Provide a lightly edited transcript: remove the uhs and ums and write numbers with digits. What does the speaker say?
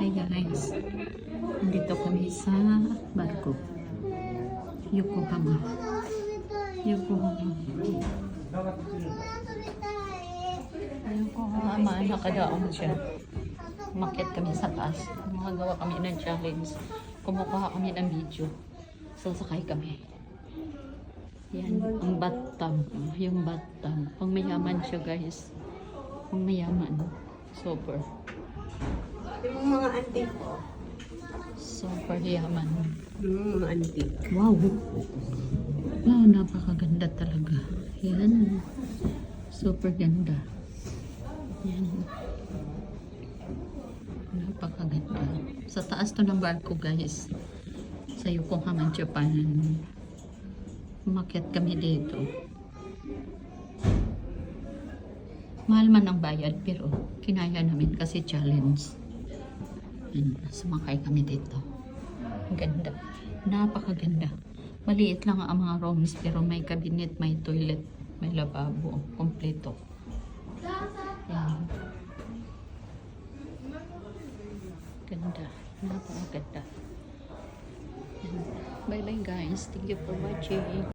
Hi guys, nandito kami sa barko. Yokohama. Yokohama, nakadaon siya. Umakyat kami sa taas. Magawa kami ng challenge. Kumukuha kami ng video. Sasakay kami. Yan, ang bathtub. Yung bathtub. Pang mayaman siya guys. Pang mayaman. Super. Yung mga antique po. Super yaman. Yung mga antique. Wow! Wow, napakaganda talaga. Yan. Super ganda. Yan. Napakaganda. Sa taas to ng barko guys. Sa Yokohama, Japan. Umakyat kami dito. Mahal man ang bayad pero kinaya namin kasi challenge. Yan, sumakay kami dito. Ang ganda. Napakaganda. Maliit lang ang mga rooms pero may cabinet, may toilet, may lababo. Kompleto. Yan. Ganda. Napakaganda. Bye bye guys. Thank you for watching.